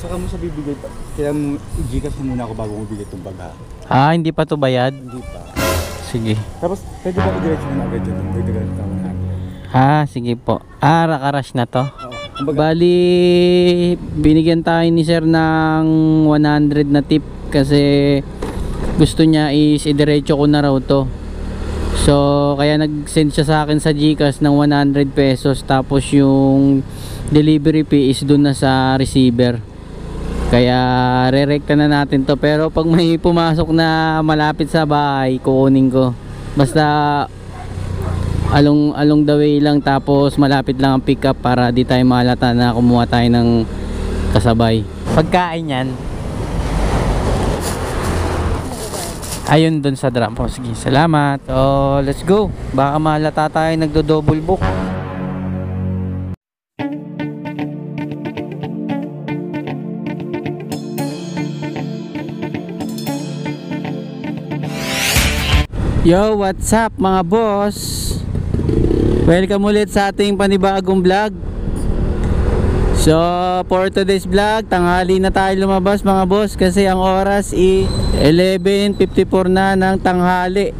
Saka mo sa bibigay pa. Kaya mo i-Gcash mo muna ako bago mo bigay itong bag Ah, hindi pa to bayad? Hindi pa. Sige. Tapos pwede ba i-diretso mo na agad yun? Pwede ka na Ah, sige po. Ah, rakarash na to. Kumbaga, Bali, binigyan tayo ni sir ng 100 na tip kasi gusto niya is idiretso ko na raw to. So, kaya nag-send siya sa akin sa GCash ng 100 pesos tapos yung delivery fee is dun na sa receiver. Kaya re-rekta na natin to, pero pag may pumasok na malapit sa bahay, kukunin ko. Basta along the way lang, tapos malapit lang ang pick up para di tayo mahalata na kumuha tayo ng kasabay. Pagkain yan ayun dun sa drum po. Sige, salamat. So let's go, baka mahalata tayo nagdo-double book. Yo, what's up mga boss? Welcome ulit sa ating panibagong vlog. So, for today's vlog, tanghali na tayo lumabas mga boss kasi ang oras is 11:54 na ng tanghali.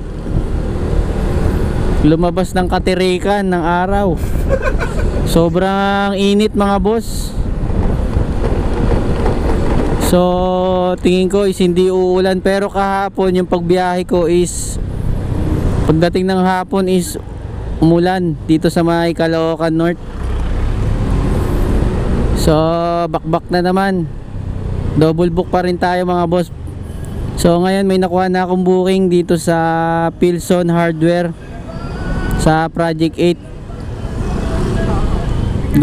Lumabas ng katirikan ng araw. Sobrang init mga boss. So, tingin ko is hindi uulan, pero kahapon yung pagbiyahe ko is pagdating ng hapon is umulan dito sa may Caloocan North. So bakbak na naman, double book pa rin tayo mga boss. So ngayon may nakuha na akong booking dito sa Pilson Hardware sa Project 8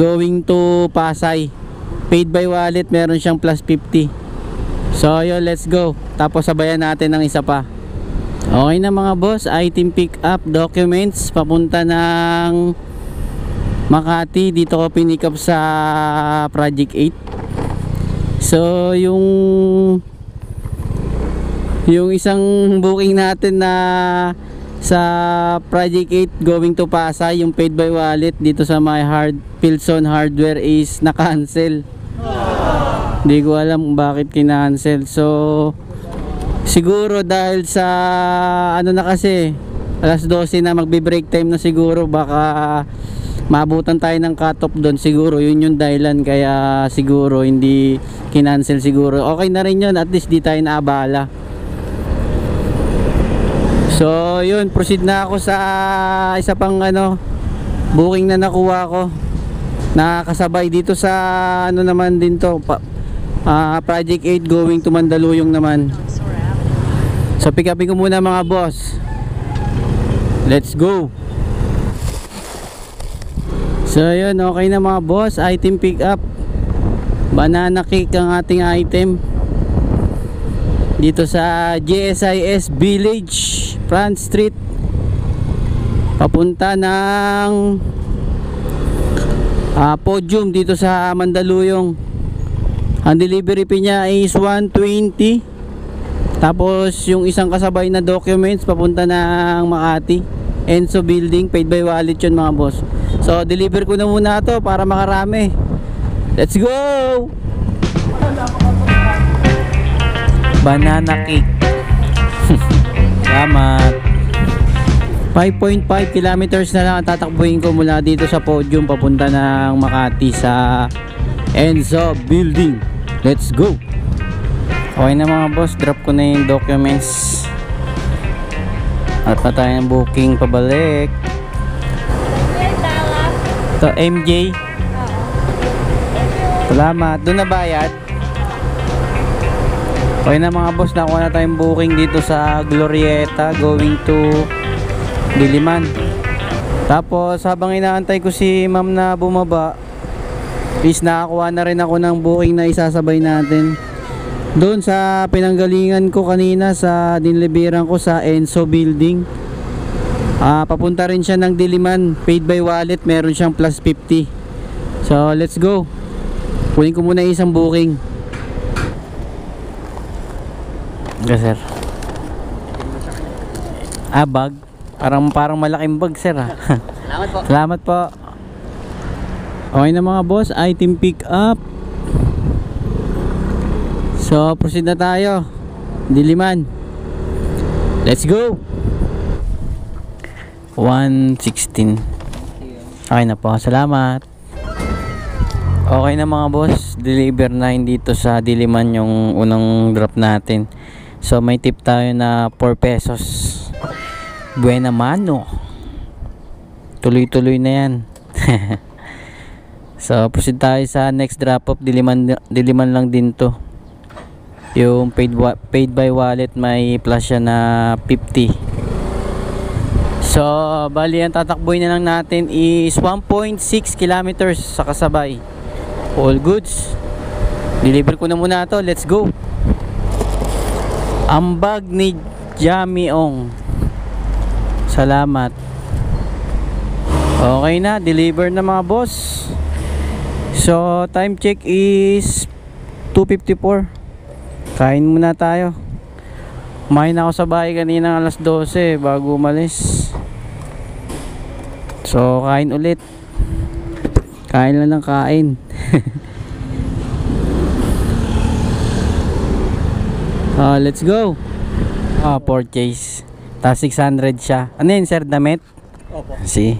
going to Pasay. Paid by wallet, meron siyang plus 50. So yun, let's go. Tapos sabayan natin ng isa pa. Okay na mga boss, item pick up documents papunta ng Makati. Dito ko pinick up sa Project 8. So yung isang booking natin na sa Project 8 going to Pasay, yung paid by wallet dito sa my Pilson Hardware is na-cancel. Hindi ko alam bakit kinancel. So siguro dahil sa ano na, kasi alas 12 na, magbe-break time na siguro, baka maabutan tayo ng cut-off doon. Siguro yun yung dahilan kaya siguro hindi kinancel siguro. Okay na rin yun, at least di tayo naabala. So yun, proceed na ako sa isa pang booking na nakuha ko, nakasabay dito sa naman din to, Project 8 going to Mandaluyong naman. So pick upin ko muna mga boss. Let's go. So yun, okay na mga boss, item pick up. Banana cake ang ating item dito sa GSIS Village, Front Street, papunta ng Podium dito sa Mandaluyong. Ang delivery fee niya is 120. Tapos yung isang kasabay na documents papunta ng Makati, Enso Building, paid by wallet yun mga boss. So deliver ko na muna to para makarami. Let's go! Banana cake. Salamat. 5.5 kilometers na lang ang tatakbuhin ko mula dito sa Podium papunta ng Makati sa Enso Building. Let's go! Okay na mga boss, drop ko na yung documents at pa tayo ng booking pabalik. Ito MJ. Salamat. Doon na bayad. Okay na mga boss, nakuha na tayong booking dito sa Glorieta going to Diliman. Tapos habang inaantay ko si ma'am na bumaba, is nakakuha na rin ako ng booking na isasabay natin doon sa pinanggalingan ko kanina, sa dinliberan ko sa Enso Building. Papunta rin siya ng Diliman, paid by wallet, meron siyang plus 50. So let's go. Kunin ko muna isang booking. Okay sir. Bag? Parang malaking bag sir Salamat po. Salamat po. Okay na mga boss, item pick up. So proceed na tayo. Diliman. Let's go. 116. Okay na po. Salamat. Okay na mga boss. Deliver na dito sa Diliman yung unang drop natin. So may tip tayo na 4 pesos. Buena mano. Tuloy-tuloy na yan. So proceed tayo sa next drop off. Diliman lang din to. Yung paid by wallet, may plus siya na 50. So bali ang tatakboy na lang natin is 1.6 kilometers sa kasabay. All goods. Deliver ko na muna to. Let's go. Ambag ni Jamiong. Salamat. Okay na, deliver na mga boss. So time check is 2:54. Kain muna tayo. Kumain ako sa bahay kanina alas 12 bago umalis. So kain ulit. Kain lang ng kain. Let's go. Purchase. Tapos 600 siya. Ano yun sir, damit? Opo. See.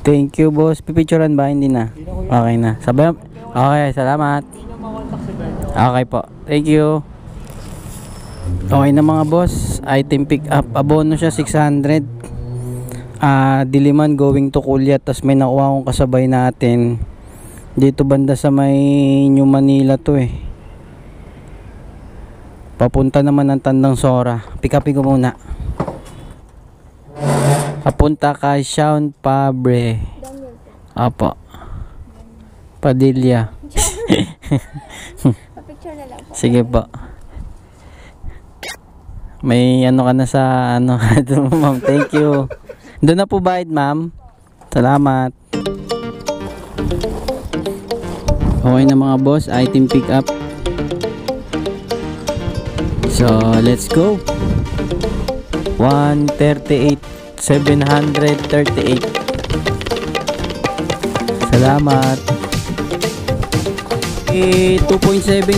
Thank you boss. Pipicturean ba? Hindi na. Okay na. Sabay. Okay, salamat. Okay po. Thank you. Okay na mga boss. Item pick up. Abono siya 600. Diliman going to Kulyat. Tapos may nakuha akong kasabay natin. Dito banda sa may New Manila to eh. Papunta naman ng Tandang Sora. Pick upin ko muna. Papunta kay Sean Pabre. Apo. Padilla. Picture na lang po. Sige po. May ano ka na sa ano. Ma'am, thank you. Doon na po bayad ma'am. Salamat. Okay na mga boss. Item pick up. So let's go. 138. 738. Salamat. 2.7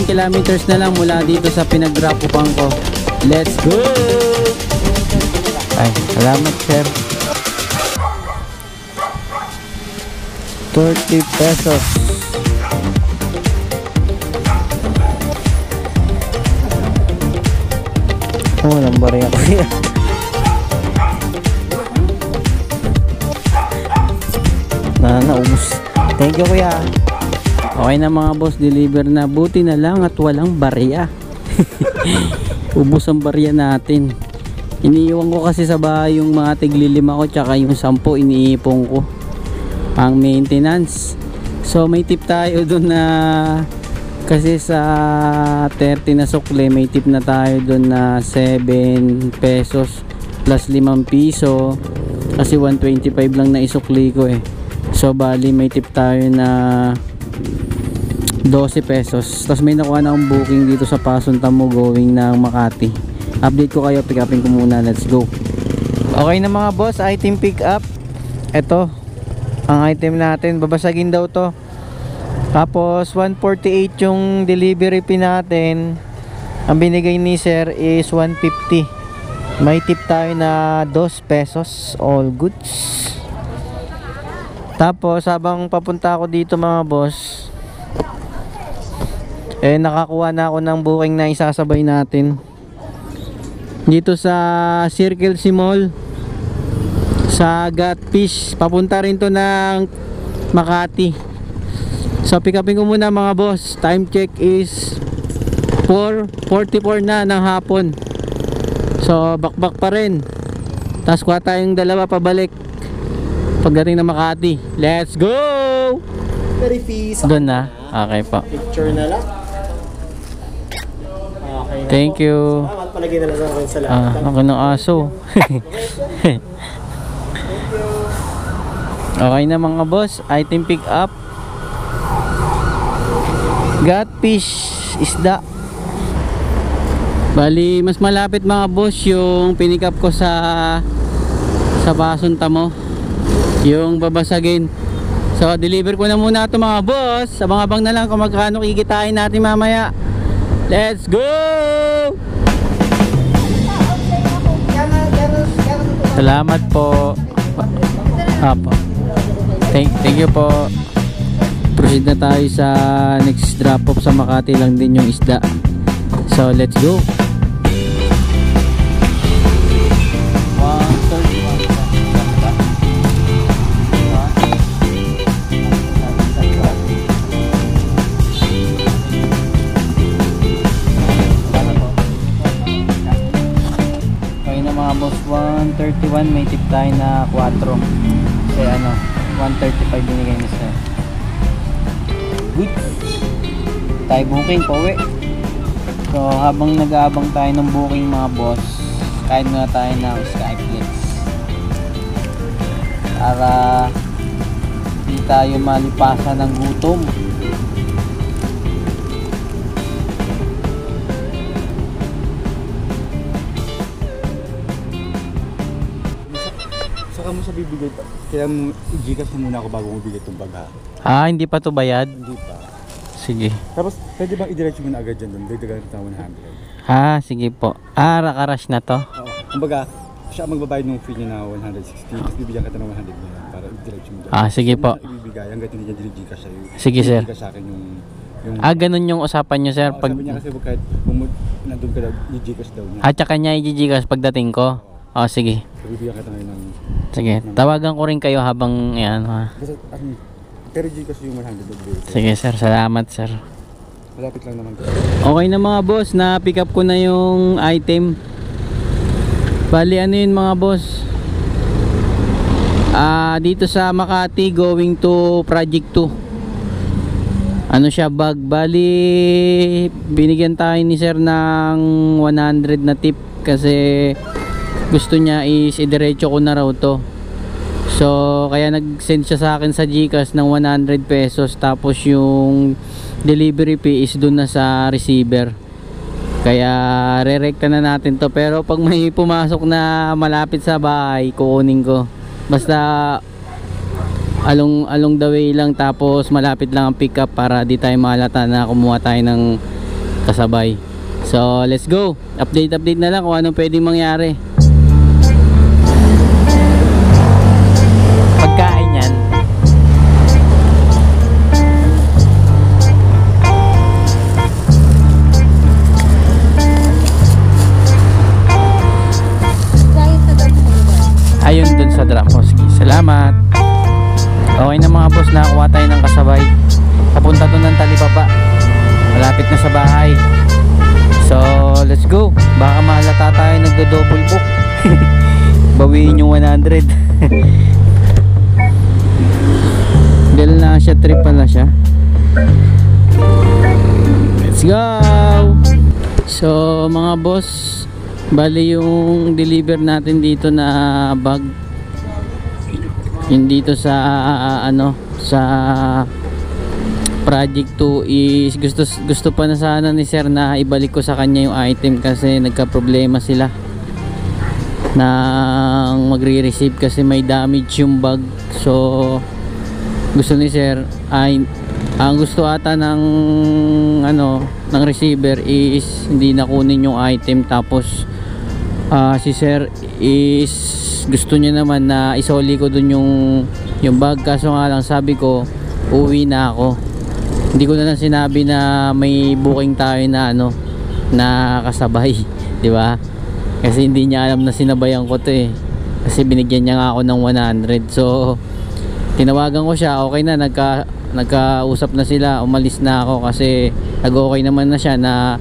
kilometers na lang mula dito sa pinag-drop-upan ko. Let's go! Ay, salamat sir. 30 pesos. Oh, lambar yan. Naubos. Thank you kuya. Okay na mga boss, deliver na. Buti na lang at walang barya. Ubos ang barya natin. Iniiwan ko kasi sa bahay yung mga tig-5 ko tsaka yung 10 iniipon ko pang maintenance. So may tip tayo dun na kasi sa 30 na sukle may tip na tayo dun na 7 pesos plus 5 piso kasi 125 lang na isukli ko eh. So bali may tip tayo na 12 pesos. Tapos may nakuha na akong booking dito sa Pasuntamu going ng Makati. Update ko kayo, pick upin ko muna. Let's go. Okay na mga boss, item pick up. Ito ang item natin, babasagin daw to. Tapos 148 yung delivery fee natin. Ang binigay ni sir is 150. May tip tayo na 2 pesos. All goods. Tapos habang papunta ako dito mga boss, nakakuha na ako ng booking na isasabay natin dito sa Circle C Mall sa Gatfish. Papunta rin to ng Makati. So pick upin ko muna mga boss. Time check is 4:44 na ng hapon. So bakbak pa rin. Tapos kuha tayong dalawa pabalik pagdating ng Makati. Let's go! Very peace. Doon na. Okay po. Picture na lang. Okay na Thank po. you. Salamat, palagay na lang sa akin. Salamat. Ako ng aso. Okay na mga boss. Item pick up. Gatfish isda. Bali mas malapit mga boss yung pinick up ko sa Pasuntamu. yung babasagin. So deliver ko na muna ito mga boss. Abang-abang na lang kung magkano kikitain natin mamaya. Let's go! Salamat po. Apo. Thank you po. Proceed na tayo sa next drop off sa Makati lang din yung isda. So let's go. Boss 131 may tip tayo na 4 kaya ano 135 binigay ni sir. Good tayo booking pauwi. So habang nag-aabang tayo ng booking mga boss, kain muna tayo ng Skyflex para hindi tayo malipasan ng gutom. Saka mo sa bibigay pa. Kaya mo i-Gcash mo muna ako bago mo bigay itong bag ha. Ah, hindi pa to bayad? Hindi pa. Sige. Tapos pwede bang i-diretso mo na agad dyan doon? Dagdagan kita ng 100. Ah, sige po. Ah, rakarash na to. Oo. Kumbaga, siya magbabayad ng fee niya na 160. Tapos bibigyan kita ng 100 na para i-diretso mo dyan. Ah, sige po. Ibibigay hanggat hindi niya Gcash sa'yo. Sige sir. Gcash sa akin yung Ah, ganun yung usapan nyo sir. Pag... sabi niya kasi kahit nandun ka daw, i-Gcash daw niya. At saka niya i-Gcash pagdating ko. Oh, sige. So, bibigyan kita ngayon ng... Sige. Tawagan ko rin kayo habang yan ha. Basta, pero Gcash yung 100. Sige sir. Salamat sir. Malapit lang naman. Okay na mga boss. Na pick up ko na yung item. Bali ano yun mga boss? Dito sa Makati going to Project 2. Ano siya bag? Bali binigyan tayo ni sir ng 100 na tip kasi gusto niya is idiretso ko na raw to. So kaya nag-send siya sa akin sa Gcash ng 100 pesos tapos yung delivery fee is dun na sa receiver. Kaya re-rekta na natin to, pero pag may pumasok na malapit sa bahay kukunin ko. Basta along the way lang tapos malapit lang ang pick up para di tayo mahalata na kumuha tayo ng kasabay. So let's go. Update na lang kung anong pwedeng mangyari. Pagkain yan. Ayun dun sa drum. Sige, salamat. Okay na mga boss, nakakuha tayo ng kasabay. Papunta to ng Talipapa. Malapit na sa bahay. So let's go. Baka mahalata tayo nagdo-double book. Bawiin yung 100. Dahil na siya, trip pala siya. Let's go. So mga boss, bali yung deliver natin dito na bag yung dito sa sa Project 2 is gusto pa na sana ni sir na ibalik ko sa kanya yung item kasi nagka-problema sila na magre-receive kasi may damage yung bag. So gusto ni sir ay ang gusto ata ng ng receiver is hindi na kunin yung item tapos si sir is gusto niya naman na isoli ko dun yung bag, kaso nga lang sabi ko uwi na ako. Hindi ko na lang sinabi na may booking tayo na na kasabay, di ba? Kasi hindi niya alam na sinabayan ko to eh. Kasi binigyan niya nga ako ng 100. So tinawagan ko siya, okay na, nagkausap na sila, umalis na ako kasi nag-okay naman na siya na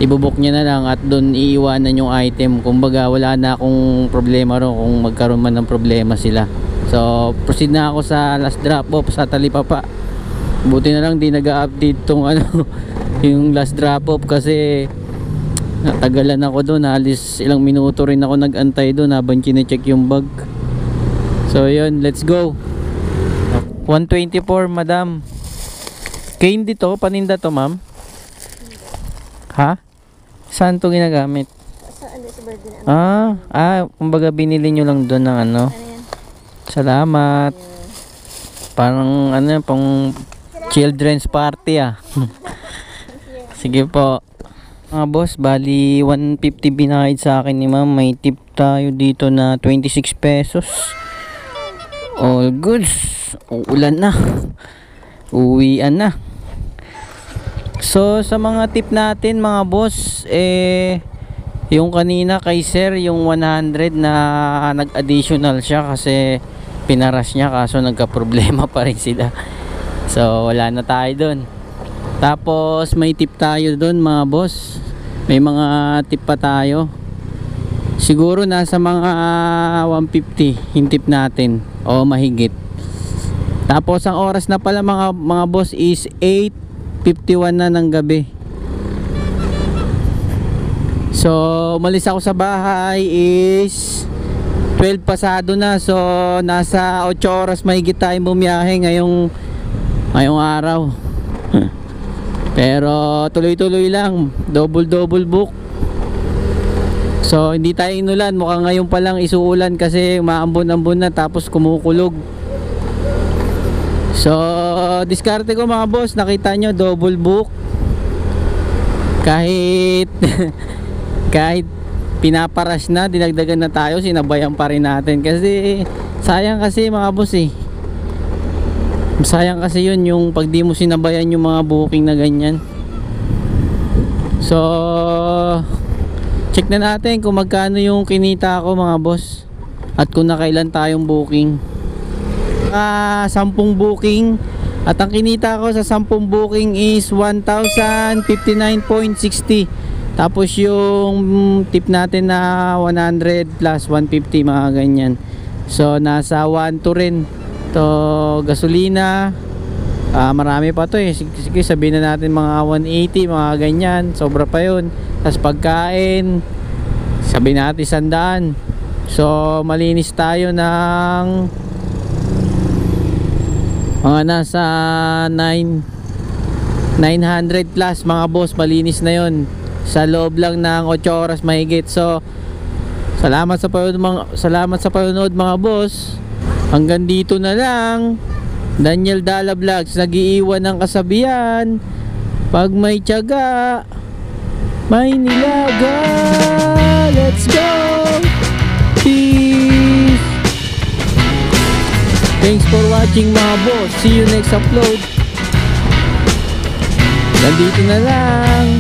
ibubook niya na lang at doon iiwanan yung item. Kumbaga wala na akong problema ron kung magkaroon man ng problema sila. So proceed na ako sa last drop off sa Talipapa. Buti na lang di nag-update tong yung last drop off kasi natagalan ako doon. Halos ilang minuto rin ako nag-antay doon habang chine-check yung bag. So yun, let's go. 124 madam. Candy to, paninda to ma'am? Ha? Saan to ginagamit? Sa birthday na. Kumbaga binili nyo lang doon ng Ano yan? Salamat. Parang ano, pang children's party ah. Sige po. Mga boss, bali 150 binayad sa akin ni ma'am. May tip tayo dito na 26 pesos. All goods. Uulan na. Uwian na. So sa mga tip natin mga boss, yung kanina kay sir, yung 100 na nag-additional siya kasi pinaras niya, kaso nagka-problema pa rin sila. So wala na tayo dun. Tapos may tip tayo dun mga boss. May mga tip pa tayo. Siguro nasa mga 150 yung tip natin o mahigit. Tapos ang oras na pala mga boss is 8:51 na ng gabi. So umalis ako sa bahay is 12 pasado na. So nasa 8 oras mahigit tayong bumiyahe ngayong araw. Pero tuloy-tuloy lang, double book. So hindi tayo inulan, mukhang ngayon pa lang isuulan kasi umaambon-ambon na tapos kumukulog. So diskarte ko mga boss, nakita nyo double book. Kahit kahit pinaparas na, dinagdagan na tayo, sinabayan pa rin natin kasi sayang kasi mga boss sayang kasi yun yung pag di mo sinabayan yung mga booking na ganyan. So check na natin kung magkano yung kinita ko mga boss at kung nakailan tayong booking. 10 booking at ang kinita ko sa 10 booking is 1,059.60. Tapos yung tip natin na 100 plus 150 mga ganyan. So nasa 1 to rin to gasolina. Marami pa to sige sabihin na natin mga 180 mga ganyan, sobra pa yun. Tapos pagkain sabihin natin 100. So malinis tayo ng mga nasa 900 plus mga boss, malinis na yun sa loob lang ng 8 oras mahigit. So salamat sa panonood mga boss. Hanggang dito na lang. Daniel Dala Vlogs, nag-iiwan ng kasabihan, pag may tiyaga may nilaga. Let's go. Peace. Thanks for watching mga boss. See you next upload. Nandito na lang.